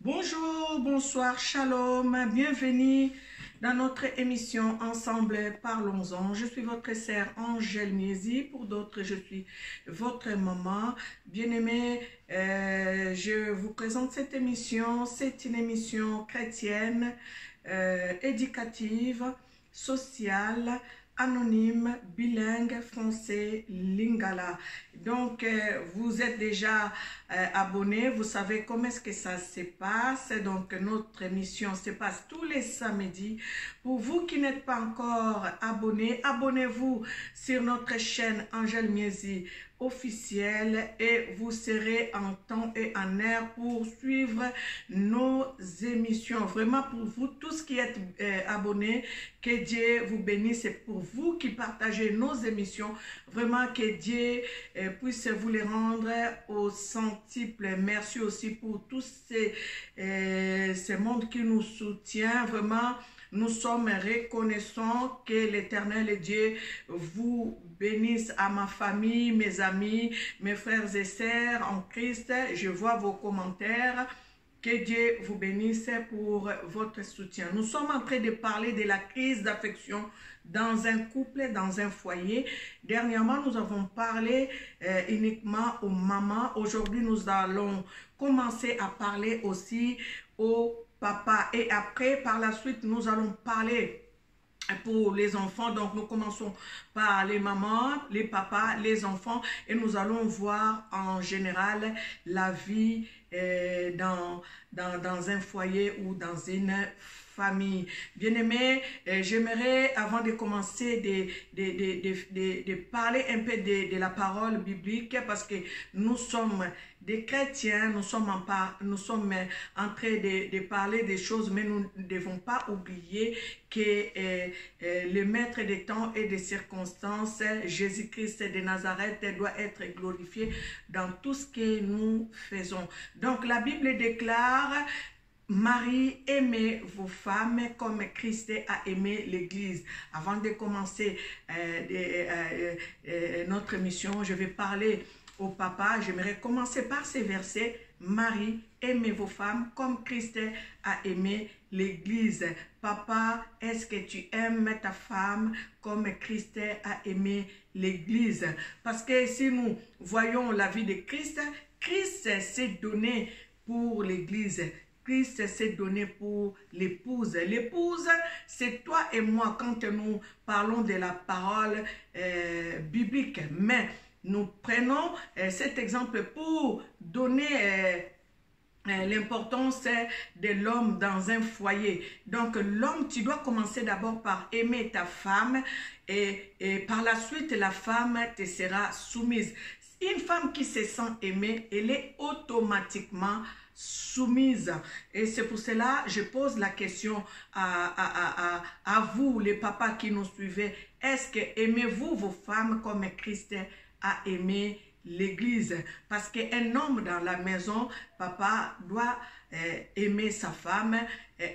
Bonjour, bonsoir, shalom, bienvenue dans notre émission Ensemble Parlons-en. Je suis votre sœur Angèle Miezi, pour d'autres je suis votre maman. Bien-aimée, je vous présente cette émission. C'est une émission chrétienne, éducative, sociale, anonyme, bilingue, français, lingala. Donc, vous êtes déjà abonnés, vous savez comment est-ce que ça se passe. Donc, notre émission se passe tous les samedis. Pour vous qui n'êtes pas encore abonnés, abonnez-vous sur notre chaîne Angèle Miezi officielle et vous serez en temps et en heure pour suivre nos émissions. Vraiment pour vous tous qui êtes abonnés, que Dieu vous bénisse, et pour vous qui partagez nos émissions, vraiment que Dieu puisse vous les rendre au centuple. Merci aussi pour tous ces mondes qui nous soutiennent. Vraiment, nous sommes reconnaissants. Que l'Éternel Dieu vous bénisse, à ma famille, mes amis, mes frères et sœurs en Christ. Je vois vos commentaires. Que Dieu vous bénisse pour votre soutien. Nous sommes en train de parler de la crise d'affection dans un couple, dans un foyer. Dernièrement, nous avons parlé uniquement aux mamans. Aujourd'hui, nous allons commencer à parler aussi aux papas. Et après, par la suite, nous allons parler pour les enfants. Donc nous commençons par les mamans, les papas, les enfants, et nous allons voir en général la vie dans un foyer ou dans une famille. Bien-aimés, j'aimerais, avant de commencer, de parler un peu de la parole biblique, parce que nous sommes des chrétiens, nous sommes en train de parler des choses, mais nous ne devons pas oublier que le maître des temps et des circonstances, Jésus-Christ de Nazareth, doit être glorifié dans tout ce que nous faisons. Donc la Bible déclare: Marie, aimez vos femmes comme Christ a aimé l'Église. Avant de commencer notre mission, je vais parler au papa. J'aimerais commencer par ces versets. Marie, aimez vos femmes comme Christ a aimé l'Église. Papa, est-ce que tu aimes ta femme comme Christ a aimé l'Église? Parce que si nous voyons la vie de Christ, Christ s'est donné pour l'Église. Christ s'est donné pour l'épouse. L'épouse, c'est toi et moi quand nous parlons de la parole biblique. Mais nous prenons cet exemple pour donner l'importance de l'homme dans un foyer. Donc l'homme, tu dois commencer d'abord par aimer ta femme, et par la suite la femme te sera soumise. Une femme qui se sent aimée, elle est automatiquement soumise. Et c'est pour cela je pose la question à vous les papas qui nous suivez. Est-ce que aimez-vous vos femmes comme Christ a aimé l'Église? Parce qu'un homme dans la maison, papa, doit aimer sa femme.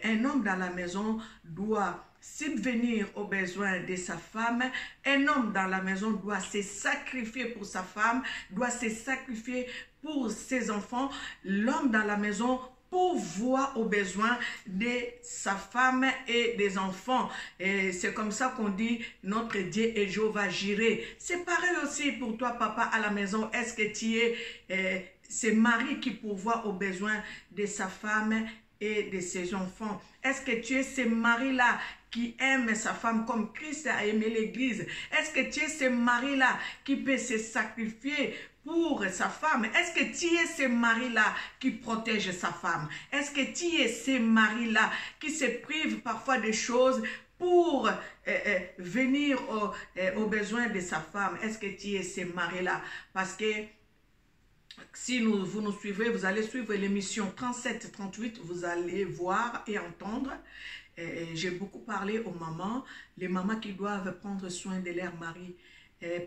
Un homme dans la maison doit subvenir aux besoins de sa femme. Un homme dans la maison doit se sacrifier pour sa femme, doit se sacrifier pour ses enfants. L'homme dans la maison pourvoit aux besoins de sa femme et des enfants. Et c'est comme ça qu'on dit notre Dieu est Jéhovah Jireh. C'est pareil aussi pour toi, papa, à la maison. Est-ce que tu es c'est Marie qui pourvoit aux besoins de sa femme et de ses enfants? Est-ce que tu es ce mari-là qui aime sa femme comme Christ a aimé l'Église? Est-ce que tu es ce mari-là qui peut se sacrifier pour sa femme? Est-ce que tu es ce mari-là qui protège sa femme? Est-ce que tu es ce mari-là qui se prive parfois des choses pour venir aux besoins de sa femme? Est-ce que tu es ce mari-là? Parce que si vous nous suivez, vous allez suivre l'émission 37-38, vous allez voir et entendre. J'ai beaucoup parlé aux mamans, les mamans qui doivent prendre soin de leur mari.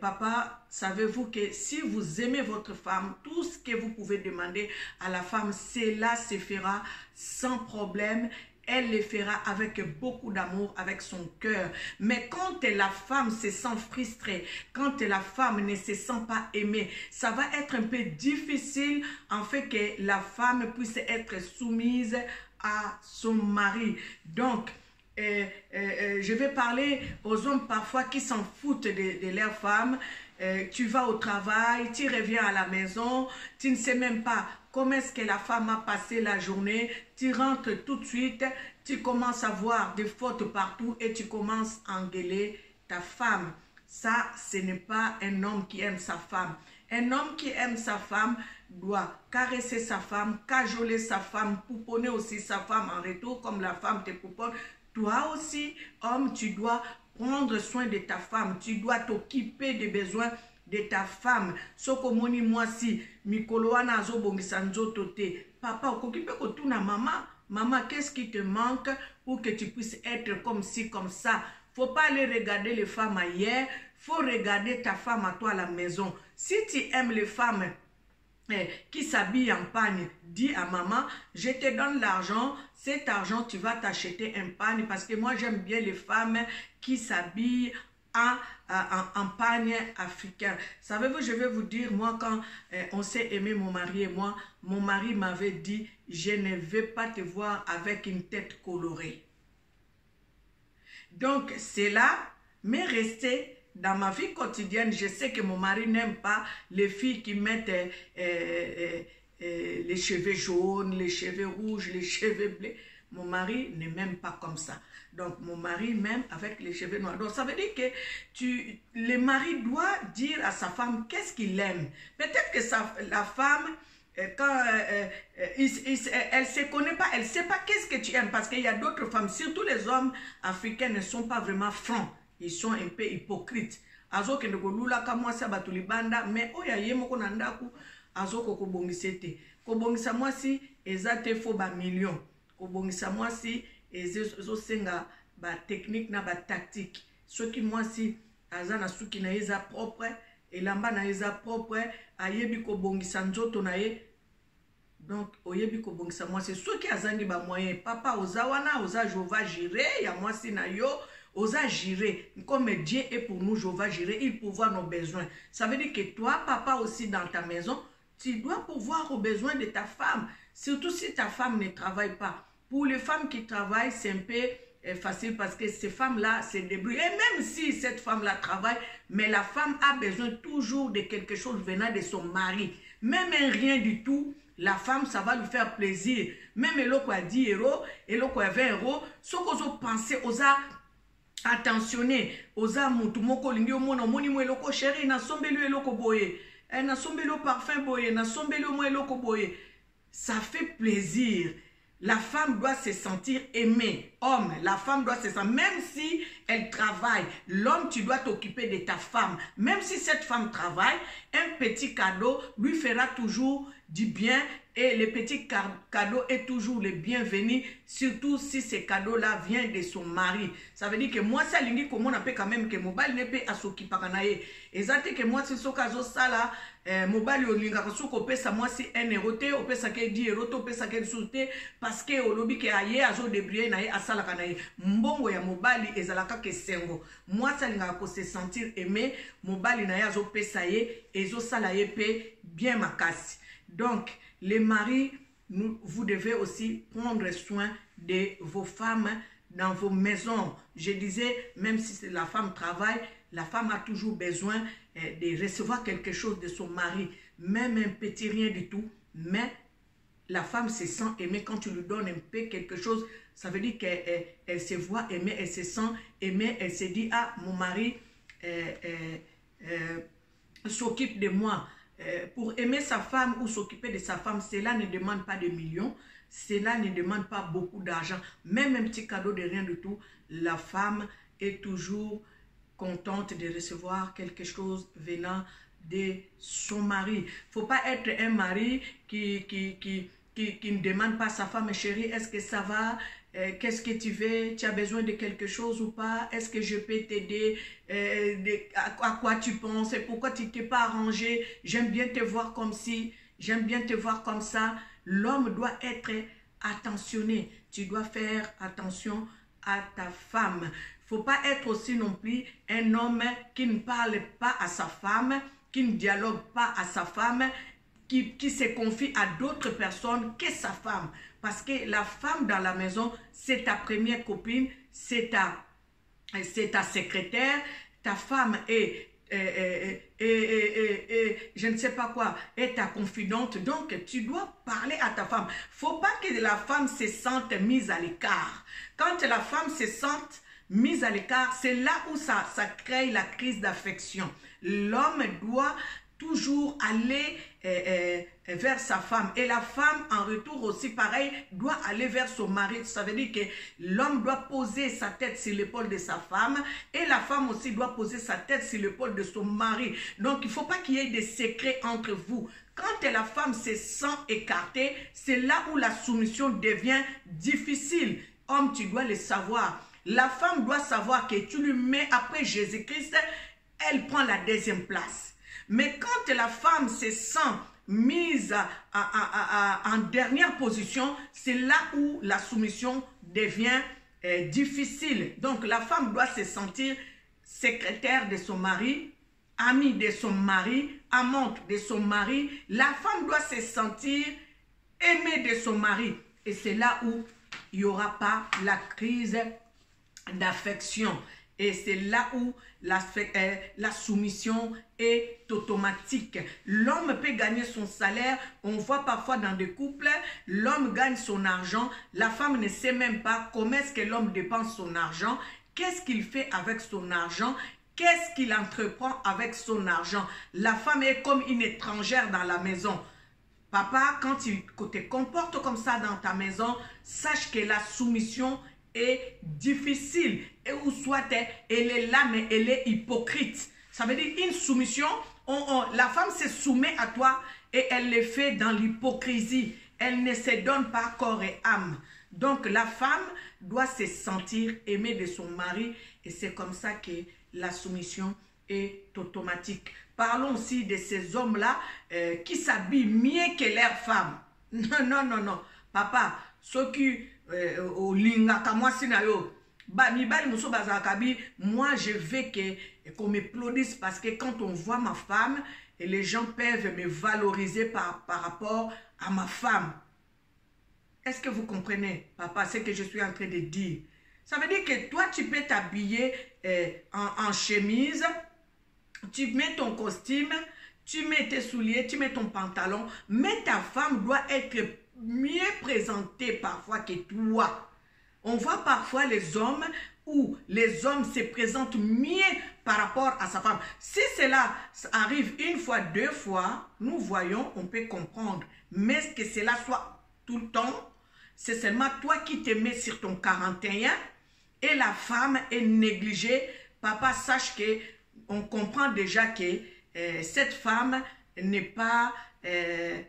Papa, savez-vous que si vous aimez votre femme, tout ce que vous pouvez demander à la femme, cela se fera sans problème. elle le fera avec beaucoup d'amour, avec son cœur. Mais quand la femme se sent frustrée, quand la femme ne se sent pas aimée, ça va être un peu difficile en fait que la femme puisse être soumise à son mari. Donc, je vais parler aux hommes parfois qui s'en foutent de leur femme. Tu vas au travail, tu reviens à la maison, tu ne sais même pas comment est-ce que la femme a passé la journée, tu rentres tout de suite, tu commences à voir des fautes partout et tu commences à engueuler ta femme. Ça, ce n'est pas un homme qui aime sa femme. Un homme qui aime sa femme doit caresser sa femme, cajoler sa femme, pouponner aussi sa femme en retour comme la femme te pouponne. Toi aussi, homme, tu dois prendre soin de ta femme, tu dois t'occuper des besoins de ta femme. Soko moni mwasi, mikolo wana azo bongisa nzoto te. Papa, okokipe kotuna maman. Maman, qu'est-ce qui te manque pour que tu puisses être comme ci, comme ça? Faut pas aller regarder les femmes ailleurs. Faut regarder ta femme à toi à la maison. Si tu aimes les femmes qui s'habillent en pagne, dis à maman, je te donne l'argent, cet argent tu vas t'acheter un pagne parce que moi j'aime bien les femmes qui s'habillent en pagne africain. Savez-vous, je vais vous dire, moi quand on s'est aimé, mon mari et moi, mon mari m'avait dit, je ne vais pas te voir avec une tête colorée. Donc c'est là, mais rester dans ma vie quotidienne, je sais que mon mari n'aime pas les filles qui mettent les cheveux jaunes, les cheveux rouges, les cheveux bleus. Mon mari ne m'aime pas comme ça. Donc, mon mari m'aime avec les cheveux noirs. Donc, ça veut dire que le mari doit dire à sa femme qu'est-ce qu'il aime. Peut-être que la femme, quand elle ne se connaît pas, elle ne sait pas qu'est-ce que tu aimes. Parce qu'il y a d'autres femmes, surtout les hommes africains ne sont pas vraiment francs. Ils sont un peu hypocrites. Azo ke ndeko lula kamwa sa batulibanda mais oya yemo ko nandaku azo ko bongisa te. Ko bongisa mwasi ezate fo ba million. Ko bongisa mwasi ezo senga ba technique na ba tactique. Soki mwasi azana suki na eza propre, elamba na eza propre, ayebi ko bongisa nzoto na ye. Donc oyebi ko bongisa mwasi soki azangi ba moyen papa ozawana oza Jova jire ya mwasi na yo. Osa gérer, comme Dieu est pour nous, Jéhovah gérer, il pourvoit nos besoins. Ça veut dire que toi, papa aussi dans ta maison, tu dois pourvoir aux besoins de ta femme. Surtout si ta femme ne travaille pas. Pour les femmes qui travaillent, c'est un peu facile parce que ces femmes-là se débrouillent. Et même si cette femme-là travaille, mais la femme a besoin toujours de quelque chose venant de son mari. Même un rien du tout, la femme, ça va lui faire plaisir. Même elle a 10 euros, elle a 20 euros, ce qu'on a pensé, attentionné oza mutu moko lingi omona omoni mo eloko chéri na sombeli eloko boye na sombeli parfum boye na sombeli mo eloko boye, ça fait plaisir. La femme doit se sentir aimée. Homme, la femme doit se sentir, même si elle travaille, l'homme, tu dois t'occuper de ta femme. Même si cette femme travaille, un petit cadeau lui fera toujours du bien et le petit cadeau est toujours le bienvenu, surtout si ce cadeau-là vient de son mari. Ça veut dire que moi, ça lingi comme on appelle quand même que mobile ne peut s'occuper kanaye. Exactement que moi, c'est ce cadeau ça là, mobile au linga kasuko pesa moi si 1 euro te, au pesa que 10 euros, au pesa que souté parce que au lobby que aye azo débrouiller naye asala kanaye. Mbongo ya mobile ezalaka ke sengo. Moi, ça linga ko se sentir aimé, mobile naye azo pesa ye, ezo sala ye pe bien makasi. Donc, les maris, vous devez aussi prendre soin de vos femmes dans vos maisons. Je disais, même si la femme travaille, la femme a toujours besoin de recevoir quelque chose de son mari, même un petit rien du tout. Mais la femme se sent aimée quand tu lui donnes un peu quelque chose. Ça veut dire qu'elle se voit aimée, elle se sent aimée, elle se dit, ah, mon mari s'occupe de moi. Pour aimer sa femme ou s'occuper de sa femme, cela ne demande pas de millions, cela ne demande pas beaucoup d'argent, même un petit cadeau de rien du tout. La femme est toujours contente de recevoir quelque chose venant de son mari. Il ne faut pas être un mari qui ne demande pas à sa femme, chérie, est-ce que ça va? Qu'est-ce que tu veux? Tu as besoin de quelque chose ou pas? Est-ce que je peux t'aider? À quoi tu penses? Pourquoi tu ne t'es pas arrangé? J'aime bien te voir comme ci, j'aime bien te voir comme ça. L'homme doit être attentionner. Tu dois faire attention à ta femme. Il ne faut pas être aussi non plus un homme qui ne parle pas à sa femme, qui ne dialogue pas à sa femme, qui se confie à d'autres personnes que sa femme. Parce que la femme dans la maison, c'est ta première copine, c'est ta secrétaire, ta femme est je ne sais pas quoi, est ta confidente. Donc, tu dois parler à ta femme. Faut pas que la femme se sente mise à l'écart. Quand la femme se sente mise à l'écart, c'est là où ça crée la crise d'affection. L'homme doit toujours aller vers sa femme. Et la femme, en retour aussi, pareil, doit aller vers son mari. Ça veut dire que l'homme doit poser sa tête sur l'épaule de sa femme et la femme aussi doit poser sa tête sur l'épaule de son mari. Donc, il ne faut pas qu'il y ait des secrets entre vous. Quand la femme se sent écartée, c'est là où la soumission devient difficile. Homme, tu dois le savoir. La femme doit savoir que tu lui mets après Jésus-Christ, elle prend la deuxième place. Mais quand la femme se sent mise en dernière position, c'est là où la soumission devient difficile. Donc la femme doit se sentir secrétaire de son mari, amie de son mari, amante de son mari. La femme doit se sentir aimée de son mari. Et c'est là où il n'y aura pas la crise d'affection. Et c'est là où la soumission est automatique. L'homme peut gagner son salaire. On voit parfois dans des couples, l'homme gagne son argent. La femme ne sait même pas comment est-ce que l'homme dépense son argent. Qu'est-ce qu'il fait avec son argent? Qu'est-ce qu'il entreprend avec son argent? La femme est comme une étrangère dans la maison. Papa, quand tu te comportes comme ça dans ta maison, sache que la soumission est difficile. Et ou soit elle est là, mais elle est hypocrite. Ça veut dire une soumission, la femme se soumet à toi et elle le fait dans l'hypocrisie. Elle ne se donne pas corps et âme. Donc la femme doit se sentir aimée de son mari et c'est comme ça que la soumission est automatique. Parlons aussi de ces hommes-là qui s'habillent mieux que leurs femmes. Non, non, non, non. Papa, ceux qui au linga kamwa sinayo, moi je veux qu'on m'applaudisse parce que quand on voit ma femme, et les gens peuvent me valoriser par rapport à ma femme. Est-ce que vous comprenez, papa, ce que je suis en train de dire? Ça veut dire que toi, tu peux t'habiller en chemise, tu mets ton costume, tu mets tes souliers, tu mets ton pantalon, mais ta femme doit être mieux présentée parfois que toi. On voit parfois les hommes où les hommes se présentent mieux par rapport à sa femme. Si cela arrive une fois, deux fois, nous voyons, on peut comprendre. Mais que cela soit tout le temps, c'est seulement toi qui te mets sur ton 41 et la femme est négligée. Papa, sache que on comprend déjà que cette femme n'est pas... elle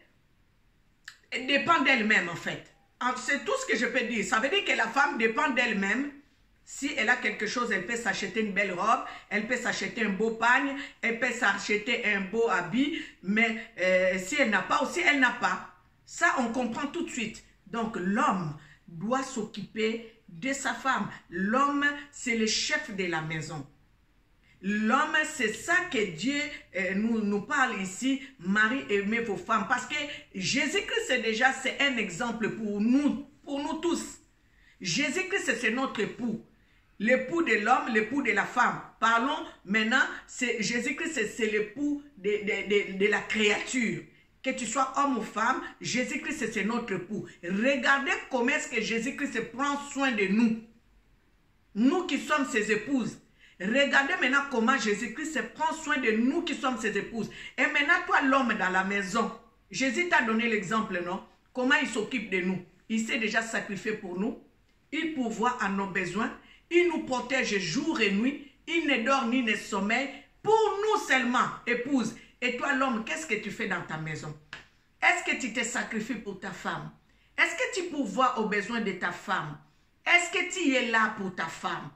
dépend d'elle-même en fait. C'est tout ce que je peux dire. Ça veut dire que la femme dépend d'elle-même. Si elle a quelque chose, elle peut s'acheter une belle robe, elle peut s'acheter un beau pagne, elle peut s'acheter un beau habit, mais si elle n'a pas, aussi elle n'a pas. Ça, on comprend tout de suite. Donc, l'homme doit s'occuper de sa femme. L'homme, c'est le chef de la maison. L'homme, c'est ça que Dieu nous parle ici. Marie, aimez vos femmes. Parce que Jésus-Christ, déjà, c'est un exemple pour nous tous. Jésus-Christ, c'est notre époux. L'époux de l'homme, l'époux de la femme. Parlons maintenant, Jésus-Christ, c'est l'époux de la créature. Que tu sois homme ou femme, Jésus-Christ, c'est notre époux. Regardez comment est-ce que Jésus-Christ prend soin de nous. Nous qui sommes ses épouses. Regardez maintenant comment Jésus-Christ prend soin de nous qui sommes ses épouses. Et maintenant, toi, l'homme dans la maison, Jésus t'a donné l'exemple, non? Comment il s'occupe de nous? Il s'est déjà sacrifié pour nous. Il pourvoit à nos besoins. Il nous protège jour et nuit. Il ne dort ni ne sommeille. Pour nous seulement, épouse. Et toi, l'homme, qu'est-ce que tu fais dans ta maison? Est-ce que tu te sacrifies pour ta femme? Est-ce que tu pourvois aux besoins de ta femme? Est-ce que tu es là pour ta femme?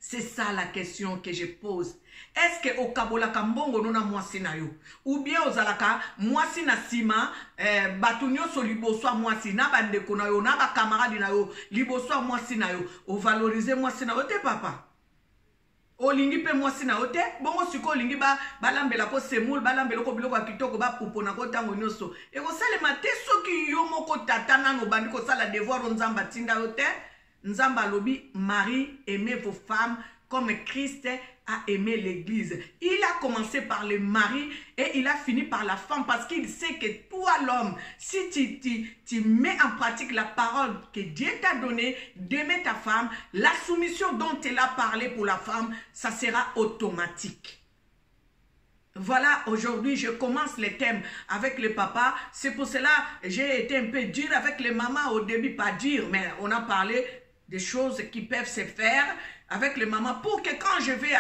C'est ça la question que je pose. Est-ce que au Kabola Kambongo non a mwasi na yo? Ou bien aux alaka mwasi na sima batunyo so liboso mwasi na bandeko na yo na ba camarade na yo liboso mwasi na yo o valoriser mwasi na yo te papa. Olingi pe mwasi na yo te bongo siko olingi balambela ko semoule balambela ko biloko kitoko ba popona ko tango nyoso. E ko salema te soki yo moko tata nano bandi ko sala devoir nzamba tinda yo te. Nzamba lobi, Marie, aimez vos femmes comme Christ a aimé l'église. Il a commencé par le mari et il a fini par la femme parce qu'il sait que toi l'homme, si tu mets en pratique la parole que Dieu t'a donnée d'aimer ta femme, la soumission dont elle a parlé pour la femme, ça sera automatique. Voilà, aujourd'hui, je commence les thèmes avec le papa. C'est pour cela que j'ai été un peu dur avec les mamans au début, pas dur, mais on a parlé des choses qui peuvent se faire avec les mamans pour que quand je vais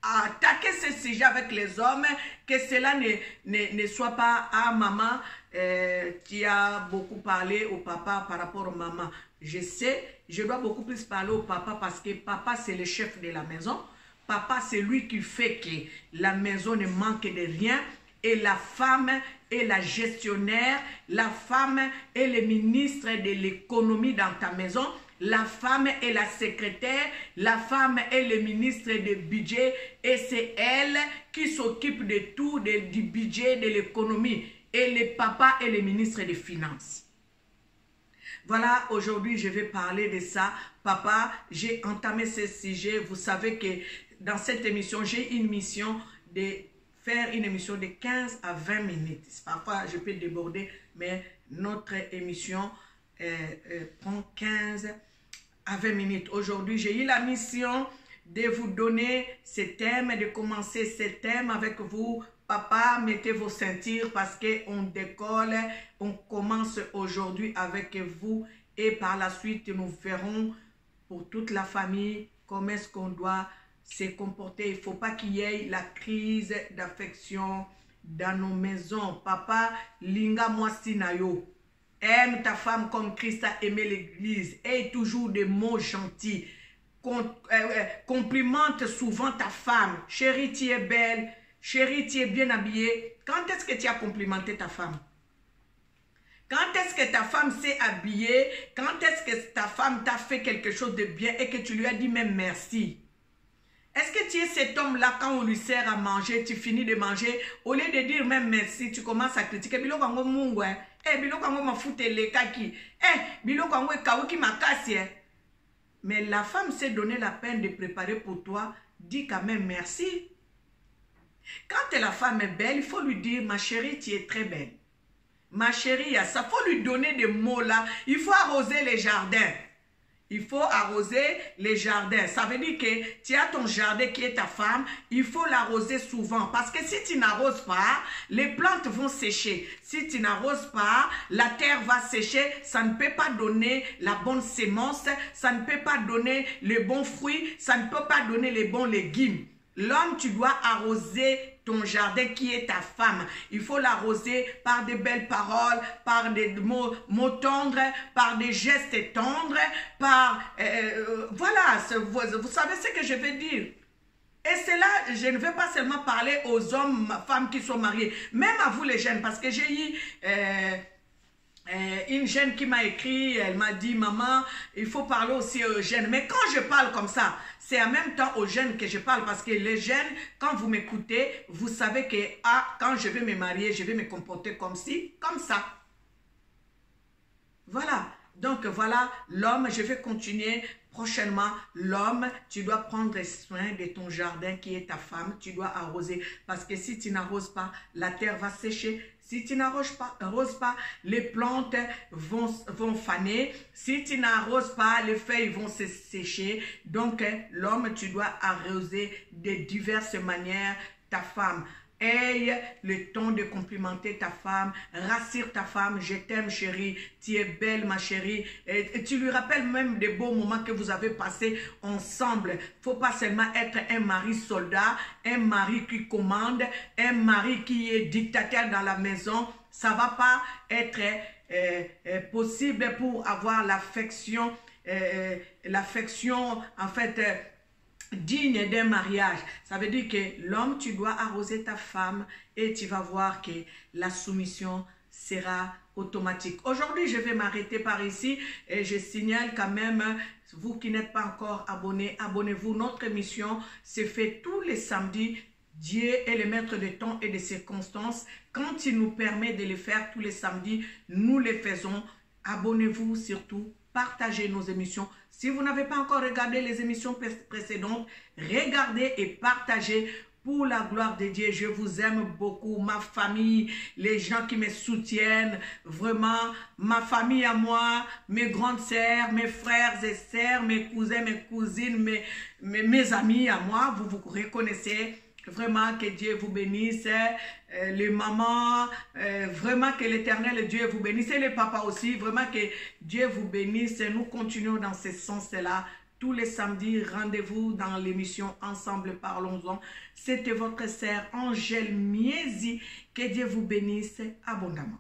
attaquer ce sujet avec les hommes, que cela ne soit pas à maman qui a beaucoup parlé au papa par rapport aux mamans. Je sais, je dois beaucoup plus parler au papa parce que papa c'est le chef de la maison. Papa c'est lui qui fait que la maison ne manque de rien. Et la femme est la gestionnaire, la femme est le ministre de l'économie dans ta maison. La femme est la secrétaire, la femme est le ministre du budget et c'est elle qui s'occupe de tout, du budget, de l'économie. Et le papa est le ministre des Finances. Voilà, aujourd'hui je vais parler de ça. Papa, j'ai entamé ce sujet. Vous savez que dans cette émission, j'ai une mission de faire une émission de 15 à 20 minutes. Parfois, je peux déborder, mais notre émission prend 15 à 20 minutes. Aujourd'hui, j'ai eu la mission de vous donner ce thème, de commencer ce thème avec vous. Papa, mettez vos ceintures parce qu'on décolle. On commence aujourd'hui avec vous et par la suite, nous verrons pour toute la famille comment est-ce qu'on doit se comporter. Il ne faut pas qu'il y ait la crise d'affection dans nos maisons. Papa, linga mwasi na yo. Aime ta femme comme Christ a aimé l'église. Aie toujours des mots gentils. Complimente souvent ta femme. Chérie, tu es belle. Chérie, tu es bien habillée. Quand est-ce que tu as complimenté ta femme? Quand est-ce que ta femme s'est habillée? Quand est-ce que ta femme t'a fait quelque chose de bien et que tu lui as dit même merci? Est-ce que tu es cet homme-là, quand on lui sert à manger, tu finis de manger, au lieu de dire même merci, tu commences à critiquer. Bilo kango mungwe, bilo kango mafute le kaki, bilo kango kawiki makasi. Mais la femme s'est donné la peine de préparer pour toi, dis quand même merci. Quand la femme est belle, il faut lui dire, ma chérie, tu es très belle. Ma chérie, ça faut lui donner des mots là. Il faut arroser les jardins. Il faut arroser les jardins. Ça veut dire que tu as ton jardin qui est ta femme. Il faut l'arroser souvent. Parce que si tu n'arroses pas, les plantes vont sécher. Si tu n'arroses pas, la terre va sécher. Ça ne peut pas donner la bonne sémence. Ça ne peut pas donner les bons fruits. Ça ne peut pas donner les bons légumes. L'homme, tu dois arroser ton jardin qui est ta femme. Il faut l'arroser par des belles paroles, par des mots tendres, par des gestes tendres, par... voilà, vous savez ce que je veux dire. Et c'est là, je ne vais pas seulement parler aux hommes, femmes qui sont mariés, même à vous les jeunes, parce que j'ai eu... une jeune qui m'a écrit, elle m'a dit, maman, il faut parler aussi aux jeunes. Mais quand je parle comme ça, c'est en même temps aux jeunes que je parle. Parce que les jeunes, quand vous m'écoutez, vous savez que quand je vais me marier, je vais me comporter comme ci, comme ça. Voilà. Donc voilà, l'homme, je vais continuer prochainement. L'homme, tu dois prendre soin de ton jardin qui est ta femme. Tu dois arroser. Parce que si tu n'arroses pas, la terre va sécher. Si tu n'arroses pas, les plantes vont faner. Si tu n'arroses pas, les feuilles vont se sécher. Donc, l'homme, tu dois arroser de diverses manières ta femme. Aie le temps de complimenter ta femme, rassure ta femme, je t'aime chérie, tu es belle ma chérie, et tu lui rappelles même des beaux moments que vous avez passés ensemble. Il ne faut pas seulement être un mari soldat, un mari qui commande, un mari qui est dictateur dans la maison. Ça ne va pas être possible pour avoir l'affection, en fait... digne d'un mariage. Ça veut dire que l'homme, tu dois arroser ta femme et tu vas voir que la soumission sera automatique. Aujourd'hui, je vais m'arrêter par ici et je signale quand même, vous qui n'êtes pas encore abonnés, abonnez-vous. Notre émission se fait tous les samedis. Dieu est le maître de temps et de circonstances. Quand il nous permet de les faire tous les samedis, nous les faisons. Abonnez-vous surtout, partagez nos émissions. Si vous n'avez pas encore regardé les émissions précédentes, regardez et partagez. Pour la gloire de Dieu, je vous aime beaucoup, ma famille, les gens qui me soutiennent, vraiment, ma famille à moi, mes grandes sœurs, mes frères et sœurs, mes cousins, mes cousines, mes amis à moi, vous vous reconnaissez. Vraiment que Dieu vous bénisse, les mamans, vraiment que l'Éternel Dieu vous bénisse, et les papas aussi, vraiment que Dieu vous bénisse. Nous continuons dans ce sens-là. Tous les samedis, rendez-vous dans l'émission Ensemble Parlons-en. C'était votre sœur Angèle Miezi. Que Dieu vous bénisse abondamment.